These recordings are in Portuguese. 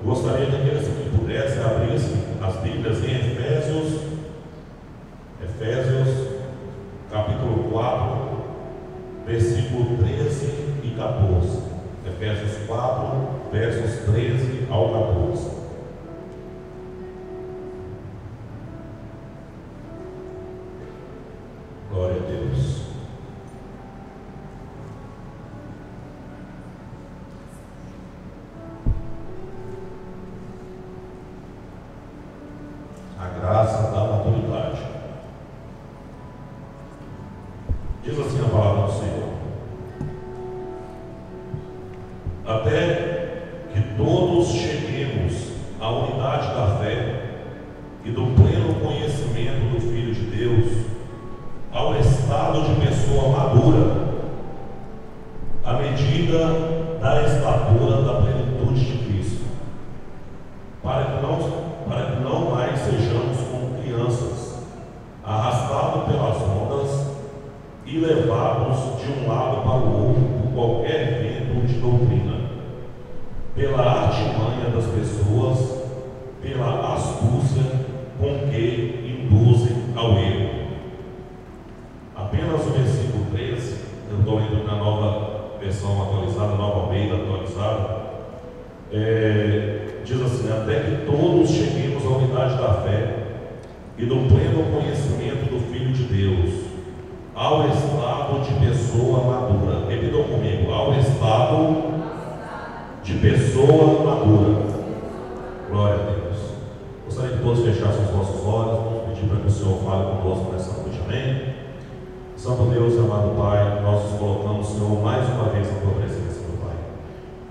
Eu gostaria que aqueles que pudessem abrissem as Bíblias em Efésios capítulo 4, versículo 13 e 14. Efésios 4, versos 13 ao 14. Glória a Deus. A graça da maturidade. Diz assim a palavra do Senhor: até que todos cheguemos à unidade da fé e do pleno conhecimento do Filho de Deus, ao estado de pessoa madura, à medida da estatura da plenitude de Cristo, para que não mais sejamos como crianças, arrastados pelas ondas e levados de um lado para o outro por qualquer vento de doutrina, pela artimanha das pessoas, pela astúcia com que induzem ao erro. Apenas o versículo 13, eu estou lendo na nova versão atualizada, nova Almeida atualizada, diz assim: até que todos cheguemos à unidade da fé e do pleno conhecimento do Filho de Deus, ao estado de pessoa madura. Repitam comigo: ao estado de pessoa madura. Glória a Deus. Gostaria que todos fechassem os nossos olhos. Vamos pedir para que o Senhor fale conosco nessa noite. Amém? Santo Deus e amado Pai, nós nos colocamos, Senhor, mais uma vez na Tua presença, meu Pai.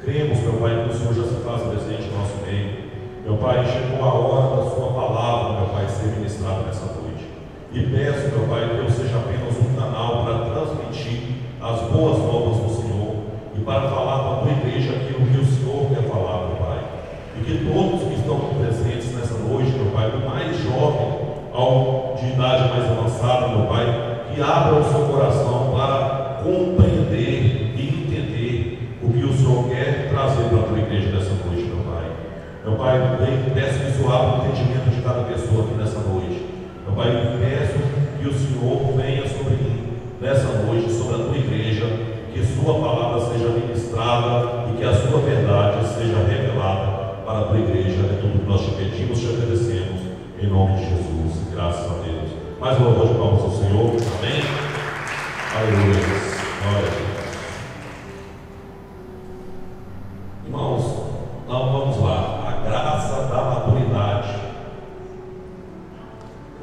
Cremos, meu Pai, que o Senhor já se faz presente no nosso meio. Meu Pai, chegou a hora da Sua palavra, meu Pai, ser ministrada nessa noite. E peço, meu Pai, que eu seja apenas um canal para transmitir as boas novas do Senhor e para falar para a Tua igreja aquilo que o Senhor quer falar, meu Pai. E que todos que estão presentes nessa noite, meu Pai, do mais jovem ao de idade mais avançada, meu Pai, que abra o seu coração para compreender e entender o que o Senhor quer trazer para a Tua igreja nessa noite, meu Pai. Meu Pai, peço que o Senhor abra o entendimento de cada pessoa aqui nessa noite. Meu Pai, peço que o Senhor venha sobre mim nessa noite, sobre a Tua igreja, que Sua palavra seja ministrada e que a Sua verdade seja revelada para a Tua igreja. É tudo que nós te pedimos, te agradecemos, em nome de Jesus. Graças a Deus. Mais uma voz de palmas ao Senhor. Amém? Aleluia. Glória a Deus. Irmãos, então vamos lá. A graça da maturidade.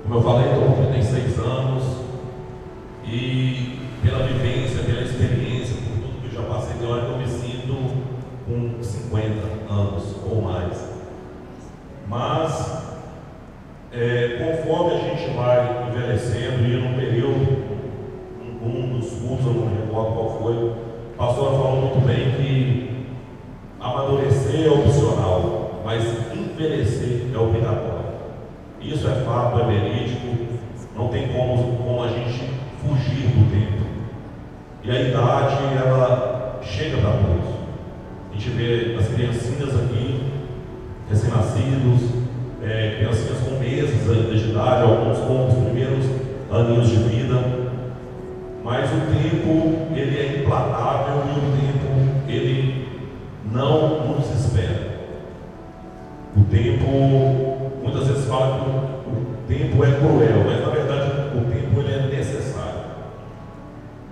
Como eu falei, estou com 36 anos e pela vivência, pela experiência, por tudo que eu já passei, tem hora que eu me sinto com 50 anos ou mais. Mas conforme a gente vai envelhecendo, e num período, um dos cultos, eu não me recordo qual foi, o pastor falou muito bem que amadurecer é opcional, mas envelhecer é obrigatório. Isso é fato, é verídico, não tem como a gente fugir do tempo. E a idade, ela chega para todos. A gente vê as criancinhas aqui, recém-nascidos, criancinhas com meses ainda de idade, alguns com os primeiros aninhos de vida, mas o tempo ele é implacável e o tempo ele não nos espera. O tempo, muitas vezes fala que o tempo é cruel, mas na verdade o tempo ele é necessário.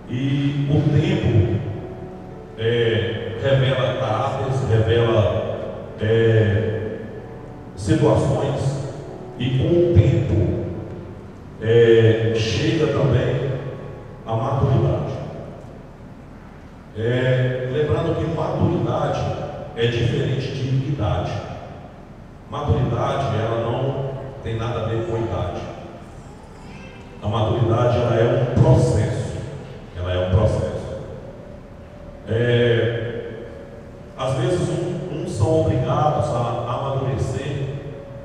E o tempo revela caráteres, revela situações, e com o tempo chega também a maturidade. Lembrando que maturidade é diferente de idade. Maturidade, ela não tem nada a ver com idade. A maturidade, ela é um processo. Ela é um processo. Às vezes uns são obrigados a amadurecer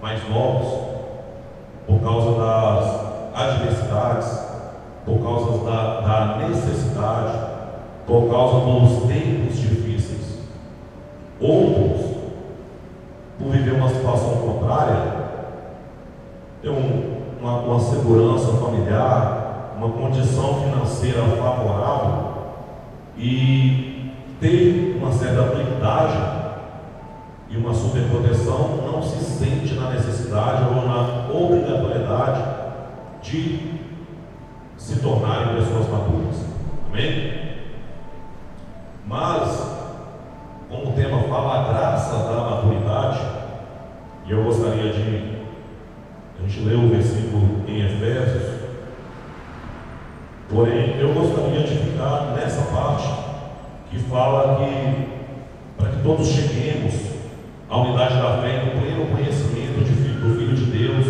mais novos por causa das adversidades, por causa da necessidade, por causa dos tempos difíceis. Outros, por situação contrária, ter uma segurança familiar, uma condição financeira favorável e ter uma certa habilidade e uma superproteção, não se sente na necessidade ou na obrigatoriedade de se tornarem pessoas maduras. Amém? Mas, como o tema fala a graça da maturidade, e eu gostaria de a gente ler o versículo em Efésios, porém eu gostaria de ficar nessa parte que fala que para que todos cheguemos à unidade da fé e no pleno conhecimento do Filho de Deus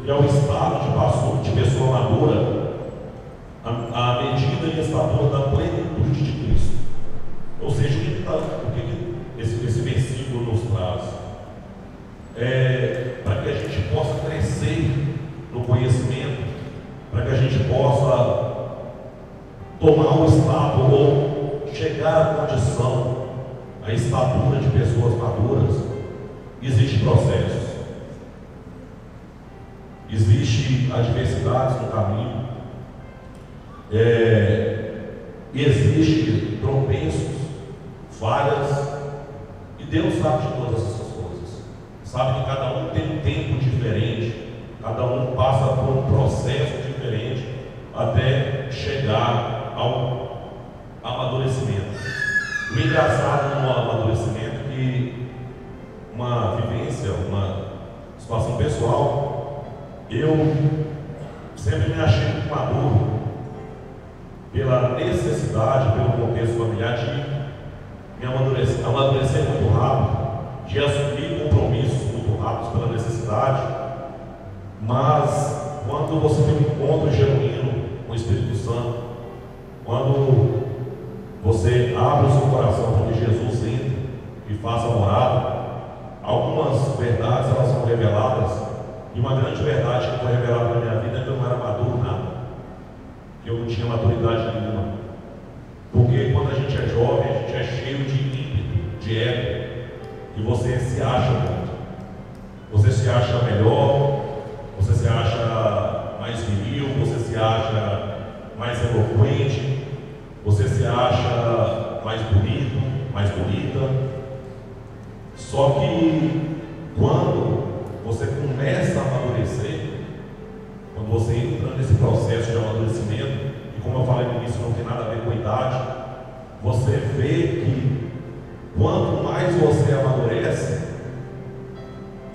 e ao estado de pessoa madura, à medida e estatura da plenitude de Cristo. Ou seja, o que esse versículo nos traz? Para que a gente possa crescer no conhecimento, para que a gente possa tomar o estado ou chegar à condição, à estatura de pessoas maduras, existem processos, existem adversidades no caminho, existem tropeços, falhas, e Deus sabe de todas essas coisas, sabe que cada um tem um tempo diferente, cada um passa por um processo diferente até chegar ao amadurecimento. O engraçado no amadurecimento é que uma vivência, uma situação pessoal, eu sempre me achei muito maduro pela necessidade, pelo contexto familiar de me amadurecer muito rápido, de assumir compromissos muito rápidos pela necessidade. Mas quando você tem um encontro genuíno com o Espírito Santo, quando você abre o seu coração para que Jesus entre e faça morada, algumas verdades elas são reveladas, e uma grande verdade que foi revelada na minha vida é que eu não era maduro nada, que eu não tinha maturidade nenhuma. Porque quando a gente é jovem, a gente é cheio de ímpeto, de ego, e você se acha muito. Você se acha melhor, você se acha mais viril, você se acha mais eloquente, você se acha mais bonito, mais bonita. Só que quando você começa a amadurecer, quando você entra nesse processo de amadurecimento, e como eu falei no início, não tem nada a ver com a idade, você vê que quanto mais você amadurece,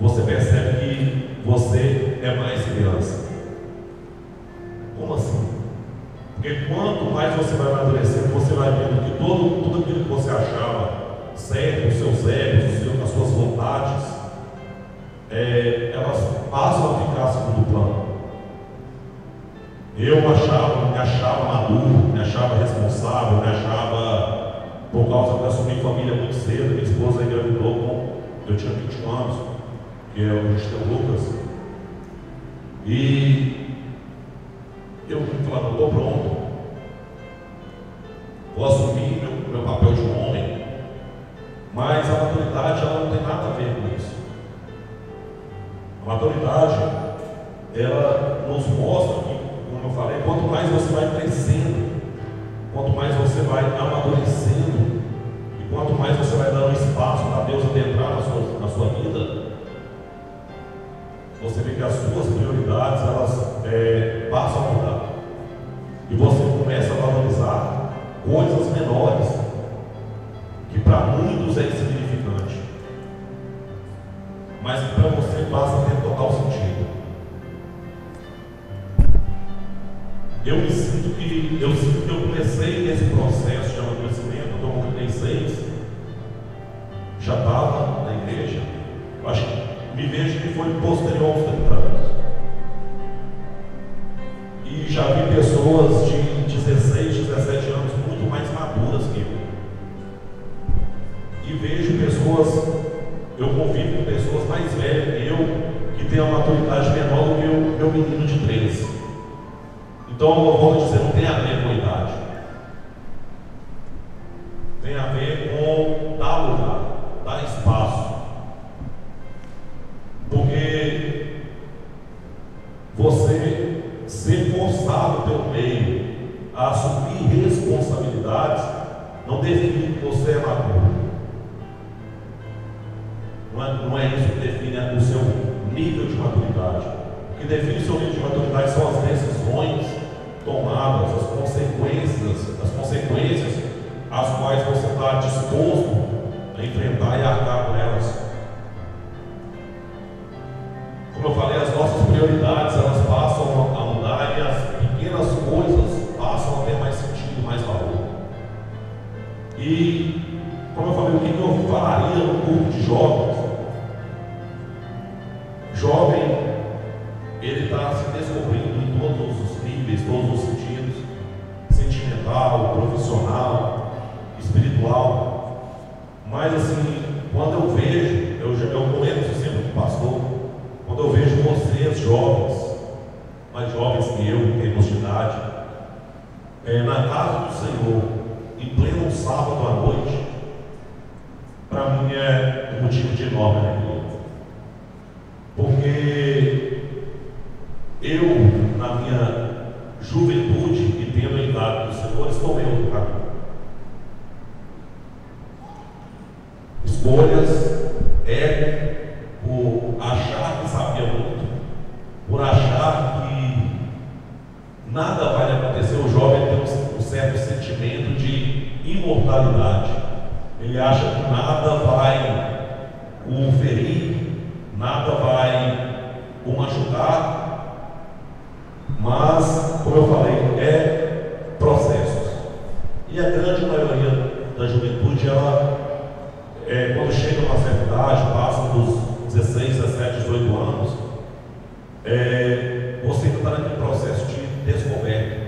você percebe que você é mais criança. Como assim? Porque quanto mais você vai amadurecendo, você vai vendo que tudo aquilo que você achava certo, os seus egos, as suas vontades, elas passam a ficar segundo plano. Eu me achava maduro, me achava responsável, me achava, por causa de assumir família muito cedo. Minha esposa engravidou quando eu tinha 20 anos, que é o Cristian Lucas, e eu falava, estou pronto, vou assumir meu papel de homem. Mas a maturidade ela não tem nada a ver com isso. A maturidade ela nos mostra que, como eu falei, quanto mais você vai crescendo, quanto mais você vai amadurecendo, e quanto mais você vai dando espaço para Deus adentrar na sua vida, você vê que as suas prioridades elas passam a mudar, e você começa a valorizar coisas menores, que para muitos é insignificante, mas que para você passa a ter total sentido. Eu sinto que eu comecei nesse processo de amadurecimento, estou com 36, já estava na igreja, eu acho que me vejo que foi posterior aos 30 anos. E já vi pessoas de 16, 17 anos muito mais maduras que eu. E vejo pessoas, eu convivo com pessoas mais velhas que eu, que têm uma maturidade menor do que o meu menino de 13. Então eu vou dizer, não tem a ver com a idade. Tem a ver com dar lugar, dar espaço. pelo meio a assumir responsabilidades, não define que você é maduro. Não é isso que define o seu nível de maturidade. O que define o seu nível de maturidade são as decisões tomadas, as consequências às quais você está disposto a enfrentar e arcar com elas. Como eu falei, as nossas prioridades elas passam a mudar e as pequenas coisas passam a ter mais sentido, mais valor. E, como eu falei, o que eu falaria no grupo de jovens? Jovem, ele está se descobrindo em todos os níveis, todos os sentidos, sentimental, profissional, espiritual. Mas assim, quando eu vejo, eu comento isso sempre com o pastor, quando eu vejo vocês jovens, mais jovens que eu, em termos de idade, na casa do Senhor, em pleno sábado à noite, para mim é um motivo de enorme alegria. Porque eu, na minha juventude e tendo a idade do Senhor, estou em outro caminho. Escolhas por achar que sabia muito, por achar que nada vai acontecer. O jovem tem um certo sentimento de imortalidade. Ele acha que nada vai o ferir, nada vai o machucar, mas, como eu falei, é processos. E a grande maioria da juventude, ela, quando chega a uma certa idade, passa dos 16, 17, 18 anos, você está naquele processo de descoberta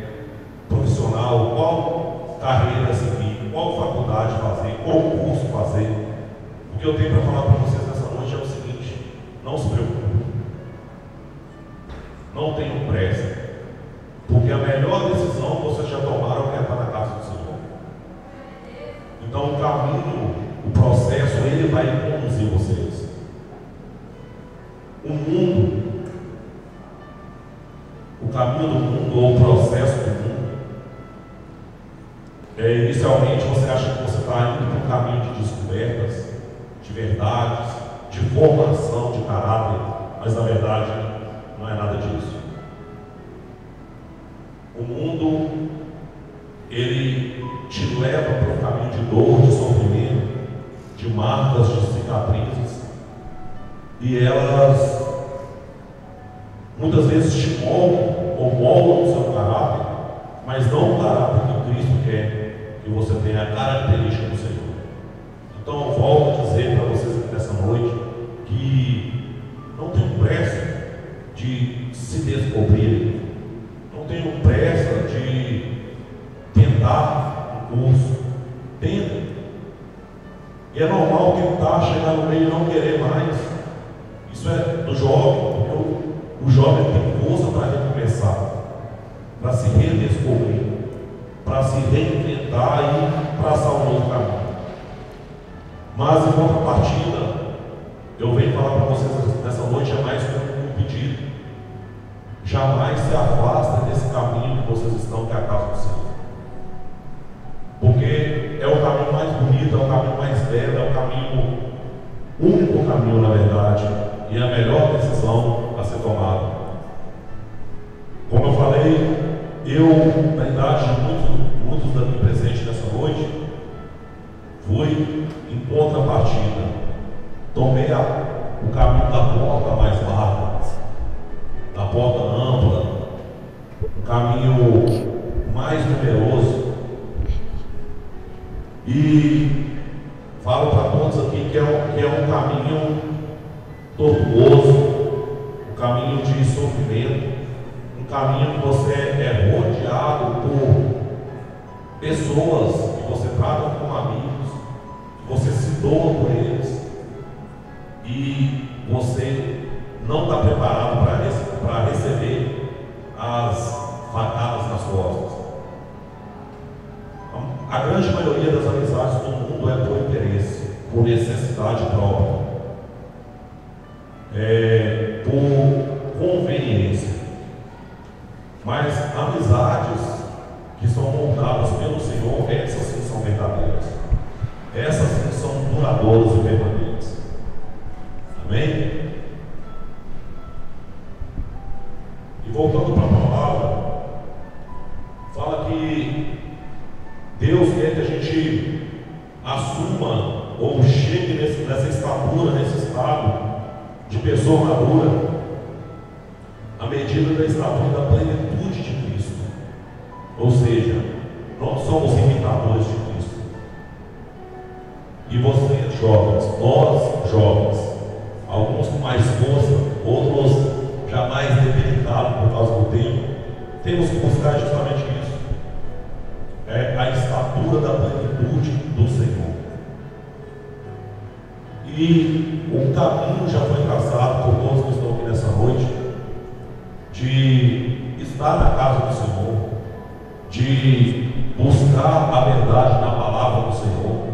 profissional, qual carreira seguir, qual faculdade fazer, qual curso fazer. O que eu tenho para falar para vocês nessa noite é o seguinte: não se preocupe, não tenham pressa, porque a melhor decisão que vocês já tomaram é estar na casa do Senhor. Então o caminho, o processo, ele vai conduzir vocês. O caminho do mundo, ou o processo do mundo, inicialmente você acha que você está indo para um caminho de descobertas, de verdades, de formação de caráter, mas na verdade não é nada disso. O mundo, ele te leva para um caminho de dor, de sofrimento, de marcas, de cicatrizes, e elas muitas vezes te moldam ou moldam o seu caráter, mas não o caráter que Cristo quer que você tenha, a característica do Senhor. Então eu volto a dizer para vocês aqui nessa noite que não tenham pressa de se descobrir, não tenham pressa de tentar um curso, tentem. E é normal tentar chegar no meio e não querer mais. Isso é do jovem, porque o jovem tem força para recomeçar, para se redescobrir, para se reinventar e traçar um novo caminho. Mas em contrapartida, eu venho falar para vocês nessa noite, é mais como um pedido: jamais se afastem desse caminho que vocês estão, que é a casa do Senhor, porque é o caminho mais bonito, é o caminho mais belo, é o caminho, único caminho na verdade, e a melhor decisão a ser tomada. Como eu falei, eu, na idade de muitos daqui presentes nessa noite, fui em contrapartida, tomei o caminho da porta mais larga, da porta ampla, o caminho mais numeroso, e falo para todos aqui que é um caminho tortuoso, um caminho de sofrimento, um caminho que você é rodeado por pessoas que você trata como amigos, que você se doa por eles, e você não está preparado para receber as facadas nas costas. A grande maioria das amizades do mundo é por interesse, por necessidade própria, por conveniência. Mas amizades que são moldadas pelo Senhor, essas sim são verdadeiras. Essas sim são duradouras e permanentes. Amém? E voltando para a palavra, fala que Deus quer que a gente assuma ou chegue nessa estatura, nesse estado de pessoa madura, à medida da estatura da plenitude de Cristo. Ou seja, nós somos imitadores de Cristo. E vocês, jovens, nós, jovens, alguns com mais força, outros já mais debilitados por causa do tempo, temos que buscar justamente isso. É a estatura da plenitude do Senhor. E o caminho já foi traçado por todos que estão aqui nessa noite, de estar na casa do Senhor, de buscar a verdade na palavra do Senhor,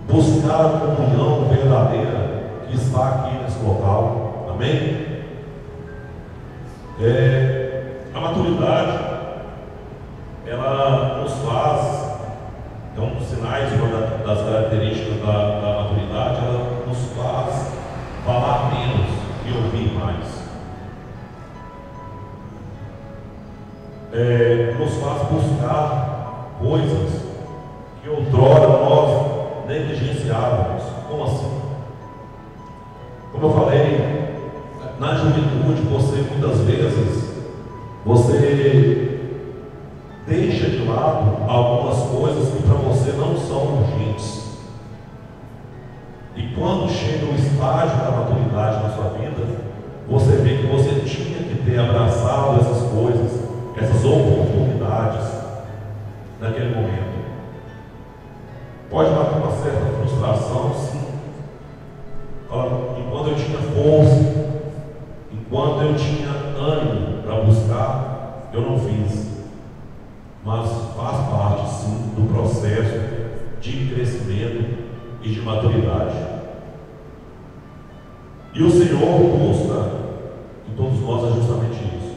buscar a comunhão verdadeira que está aqui nesse local. Amém? A maturidade, ela nos faz, é um dos sinais, uma das características da maturidade, ela nos faz falar menos e ouvir mais. Nos faz buscar coisas que outrora nós negligenciávamos. Como assim? Como eu falei, na juventude muitas vezes você deixa de lado algumas coisas que para você não são urgentes. E quando chega o estágio da maturidade na sua vida, você vê que você tinha que ter abraçado essas coisas, essas oportunidades naquele momento. Pode bater uma certa frustração, sim. Enquanto eu tinha força, enquanto eu tinha ânimo para buscar, eu não fiz. Mas faz parte, sim, do processo de crescimento e de maturidade. E o Senhor busca em todos nós é justamente isso.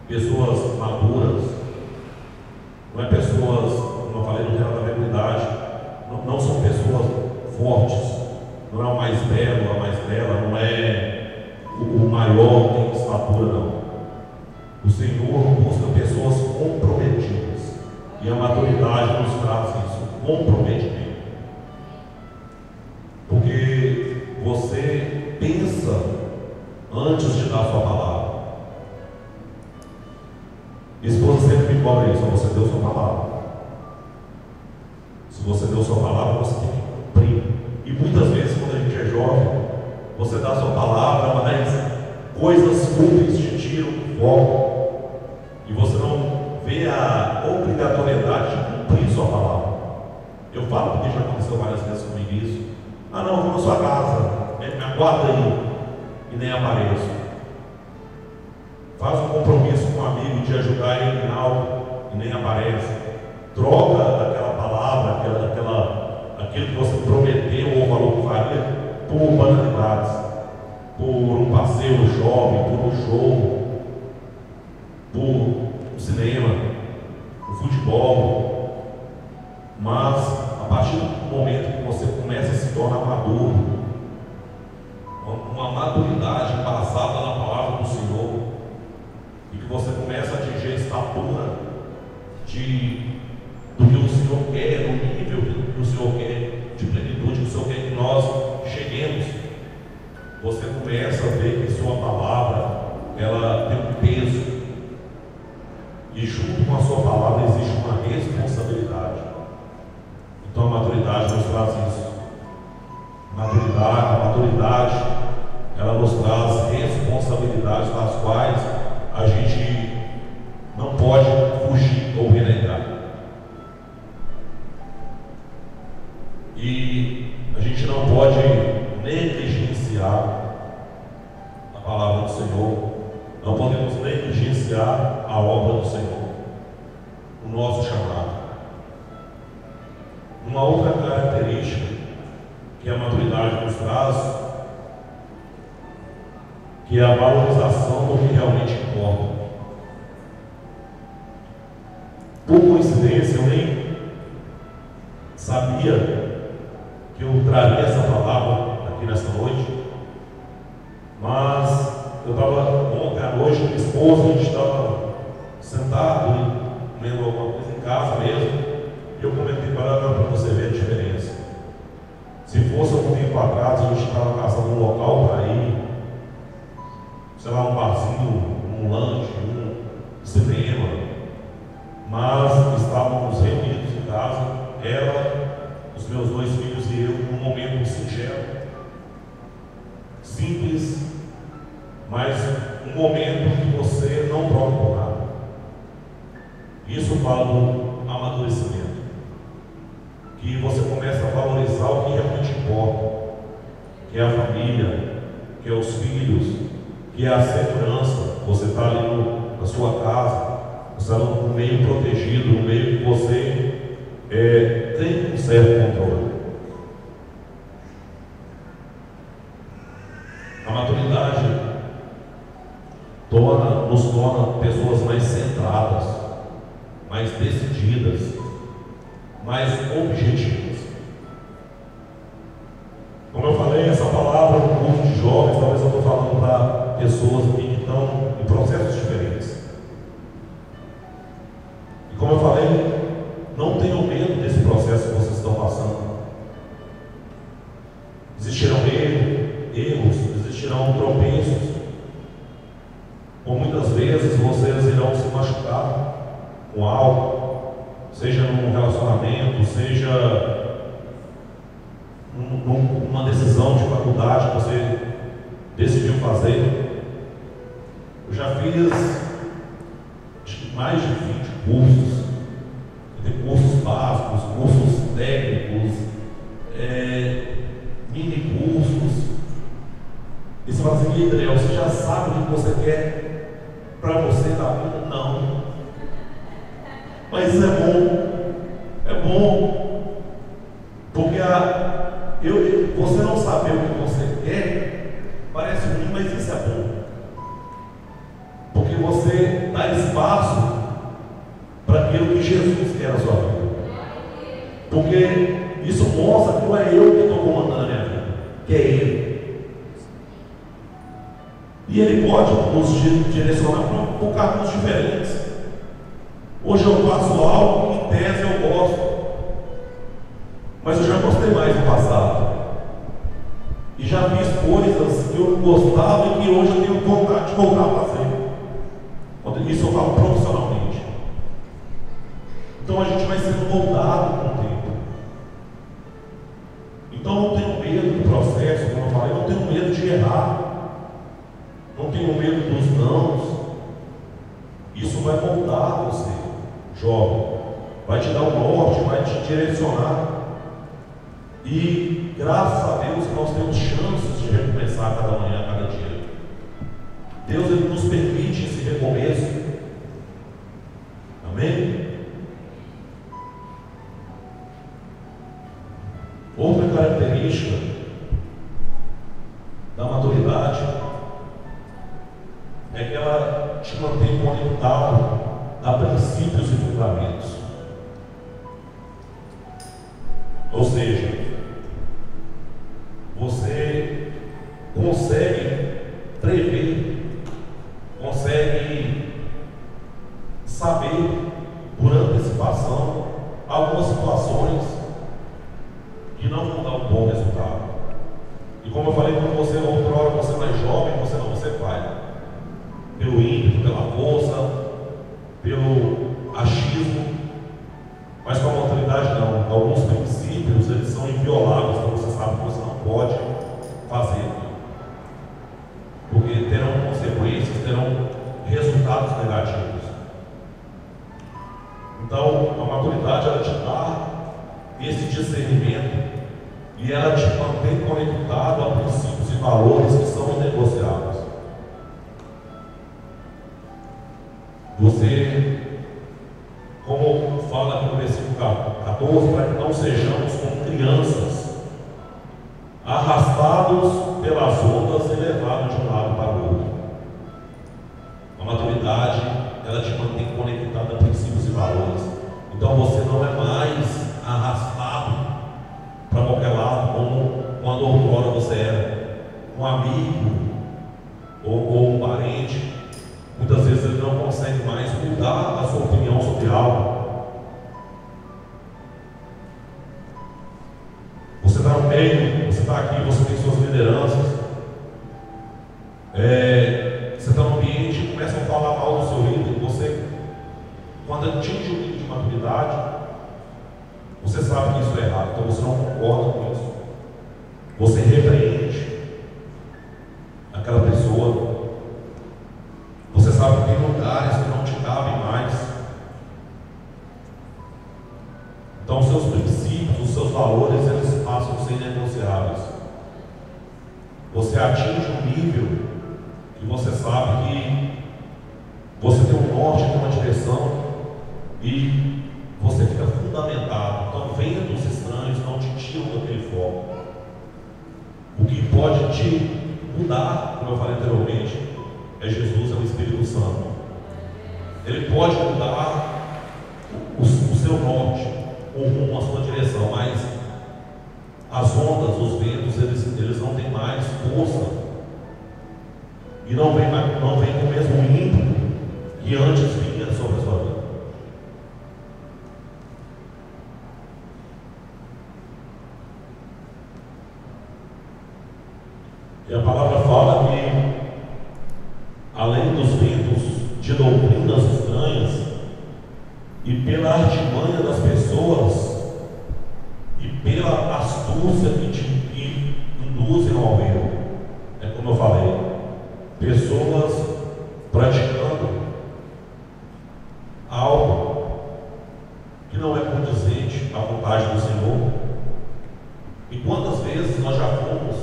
Pessoas maduras, não é pessoas, como eu falei, não tem nada a ver com idade, não são pessoas fortes, não é o mais belo, a mais bela, não é o maior em estatura, não. O Senhor busca pessoas comprometidas, e a maturidade nos traz isso, comprometimento. Porque você pensa antes de dar sua palavra. Minha esposa sempre me cobra isso: você deu sua palavra. Se você deu sua palavra, você tem que cumprir. E muitas vezes, quando a gente é jovem, você dá sua palavra, mas coisas fúteis te tiram do foco e você não vê a obrigatoriedade de cumprir sua palavra. Eu falo porque já aconteceu várias vezes comigo isso. Não, vou na sua casa, me aguarda aí, e nem apareço. Faz um compromisso com um amigo de ajudar ele em algo e nem aparece. Troca aquela palavra, aquilo que você prometeu ou falou que faria, por banalidades, por um passeio no shopping, por um show, por um cinema, um futebol. Mas a partir do momento que você começa a se tornar maduro, uma maturidade embasada na palavra do Senhor, e que você começa a atingir a estatura do que o Senhor quer, no nível que o Senhor quer, de plenitude que o Senhor quer que nós cheguemos, você começa a ver que sua palavra, ela tem um peso, e junto com a sua palavra existe uma responsabilidade. Então a maturidade nos traz isso. A maturidade, ela nos traz responsabilidades das quais a gente não pode fugir ou renegar. E a gente não pode negligenciar a palavra do Senhor, não podemos negligenciar a obra do Senhor, o nosso chamado. Uma outra característica que a maturidade nos traz que é a valorização do que realmente importa. Por coincidência, eu nem sabia que eu traria essa palavra aqui nessa noite, mas eu estava ontem à noite com minha esposa, a gente estava sentado e lendo alguma coisa em casa mesmo, e eu comentei para ela, para você ver a diferença. Se fosse algum tempo atrás, a gente estava caçando um local para ir, sei lá, um barzinho, um lanche, um cinema, mas estávamos reunidos em casa, ela, os meus 2 filhos e eu, num momento singelo, simples, mas um momento que você não troca por nada. Isso fala do amadurecimento, que você começa a valorizar o que realmente importa, que é a família, que é os filhos, que é a segurança. Você está ali na sua casa, você está no meio protegido, no meio que você tem um certo controle. A maturidade nos torna pessoas mais centradas, mais decididas, mais objetivas. Como eu falei, essa palavra no curso de jovens, talvez eu estou falando para pessoas aqui que estão em processos diferentes. E como eu falei, não tenham medo desse processo que vocês estão passando. Existirão erros, existirão tropeços. Ou muitas vezes vocês irão se machucar com algo, seja num relacionamento, seja numa decisão de faculdade que você decidiu fazer. Eu já fiz acho que mais de 20 cursos. Tem cursos básicos, cursos técnicos, mini cursos. E você fala assim, Adriel, você já sabe o que você quer para você da vida? Não. Mas isso é bom. É bom. Porque você não saber o que você quer parece ruim, mas isso é bom. Porque você dá espaço para aquilo que Jesus quer na sua vida. Porque isso mostra que não é eu que estou comandando a minha vida, que é Ele. E Ele pode nos direcionar por caminhos diferentes. Hoje eu faço algo que em tese eu gosto, mas eu já gostei mais no passado. E já fiz coisas que eu gostava e que hoje eu tenho vontade de voltar a fazer. Isso eu falo profissionalmente. Então a gente vai sendo moldado com o tempo. Então não tenho medo do processo, como eu falei, não tenho medo de errar. Não tenho medo dos nãos. Isso vai moldar você, jovem. Vai te dar um norte, vai te direcionar. E graças a Deus nós temos chances de recomeçar cada manhã, cada dia. Deus ele nos permite esse recomeço. Amém? Outra característica da maturidade é que ela te mantém conectado a princípios e fundamentos. Ou seja, você consegue prever, consegue saber por antecipação algumas situações que não vão dar um bom resultado. E como eu falei, quando você outra hora você é mais jovem, você falha. Pelo ímpeto, pela força, pelo achismo, mas com a maturidade não. Alguns princípios eles são invioláveis, então você sabe que você não pode fazer, porque terão consequências, terão resultados negativos. Então a maturidade ela te dá esse discernimento e ela te mantém conectado a princípios e valores que são inegociáveis. Você, como fala aqui no versículo 14, para que não sejamos como crianças, arrastados pelas ondas e levados de um lado para o outro. um amigo ou um parente, muitas vezes ele não consegue mais mudar a sua opinião sobre algo. Você está no meio, você está aqui, você tem suas lideranças, você está no ambiente e começam a falar mal do seu líder. Você, quando atinge o nível de maturidade, você sabe que isso é errado, então você não concorda com isso. Você repreende aquela pessoa. Você sabe que tem lugares que não te cabem mais. Então os seus princípios, os seus valores, eles passam a ser negociáveis. Você atinge um nível que você sabe que você tem um norte, tem uma direção, e você fica fundamentado. Então ventos estranhos não te tiram daquele foco. O que pode te mudar, como eu falei anteriormente, é Jesus, é o Espírito Santo. Ele pode mudar o seu norte, o rumo, a sua direção, mas as ondas, os ventos, eles não têm mais força e não vem com o mesmo ímpeto que antes vinha sobre a sua vida. E a palavra fala que, além dos ventos de doutrinas estranhas e pela artimanha das pessoas e pela astúcia que induzem ao erro, é como eu falei, pessoas praticando algo que não é condizente à vontade do Senhor. E quantas vezes nós já fomos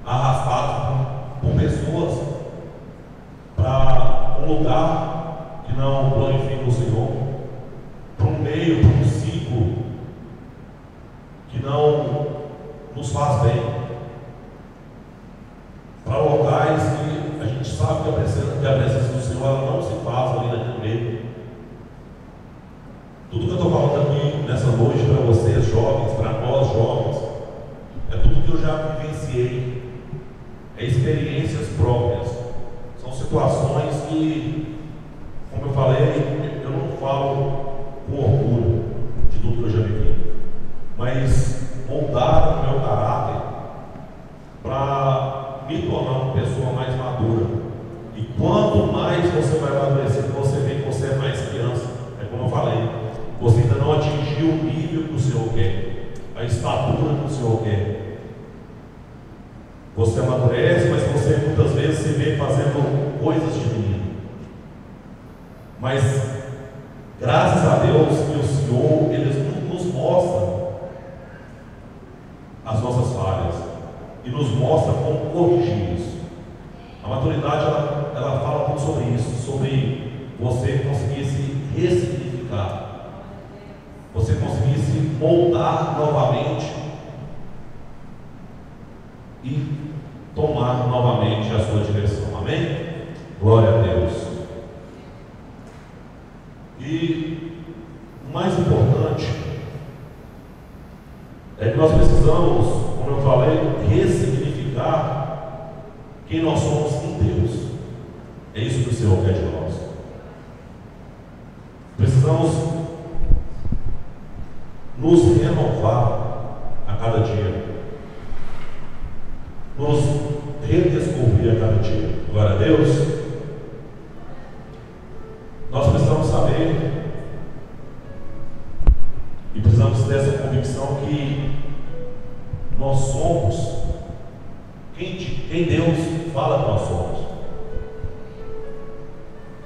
arrastados por pessoas para um lugar que não glorifica o Senhor, para um meio, para um ciclo que não nos faz bem, para locais que a gente sabe que a presença do Senhor ela não se faz ali naquele meio. Tudo que eu estou falando aqui nessa noite para vocês jovens, para nós jovens, é tudo que eu já vivenciei. É experiências próprias, são situações que, como eu falei, eu não falo com orgulho de tudo que eu já vivi, mas moldaram o meu caráter para me tornar uma pessoa mais madura. E quanto mais você vai amadurecendo, você vê que você é mais criança. É como eu falei, você ainda não atingiu o nível que o Senhor quer, a estatura que o Senhor quer. Você amadurece, mas você muitas vezes se vê fazendo coisas de menino. Mas graças a Deus que o Senhor, Ele nos mostra as nossas falhas e nos mostra como corrigir isso. A maturidade ela fala muito sobre isso, sobre você conseguir se ressignificar, você conseguir se moldar novamente e tomar novamente a sua direção. Amém? Glória a Deus. E o mais importante é que nós precisamos, como eu falei, ressignificar quem nós somos em Deus. É isso que o Senhor quer de nós. Precisamos nos renovar a cada dia, nos redescobrir a cada dia. Glória a Deus. Nós precisamos saber e precisamos ter essa convicção que nós somos quem Deus fala que nós somos,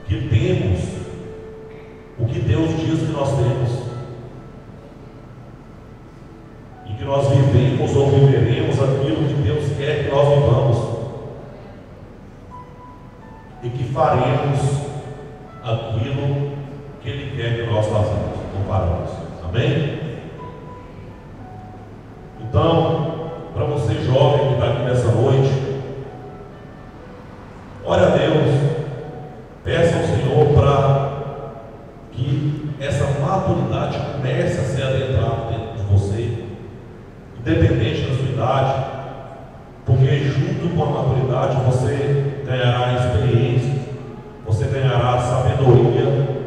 que temos o que Deus diz que nós temos, e que nós vivemos ou viveremos aquilo que Deus quer que nós vivamos, e que faremos aquilo que Ele quer que nós façamos ou faremos. Amém? Então, para você jovem que está aqui nessa noite, ore a Deus, peça ao Senhor para que essa maturidade comece a ser adentrada dentro de você, independente da sua idade, porque Porque junto com a maturidade você ganhará experiência, você ganhará sabedoria,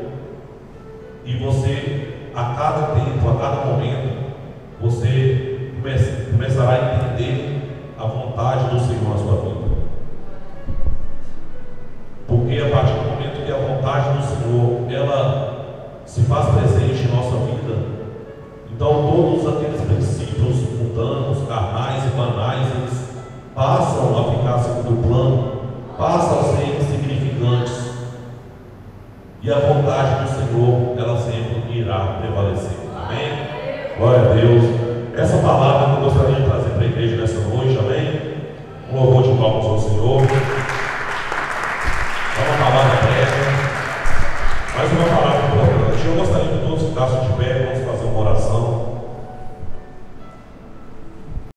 e você, a cada tempo, a cada momento, você começará a entender a vontade do Senhor na sua vida. Porque a partir do momento que a vontade do Senhor ela se faz presente em nossa vida, então todos aqueles princípios mundanos, carnais e banais, eles passam a ficar segundo plano, passam a ser insignificantes, e a vontade do Senhor ela sempre irá prevalecer. Amém? Glória a Deus. Essa palavra que eu gostaria de trazer para a igreja nessa noite, amém? Um louvor de palmas ao Senhor. É uma palavra breve, mas uma palavra importante. Eu gostaria que todos ficassem de pé. Vamos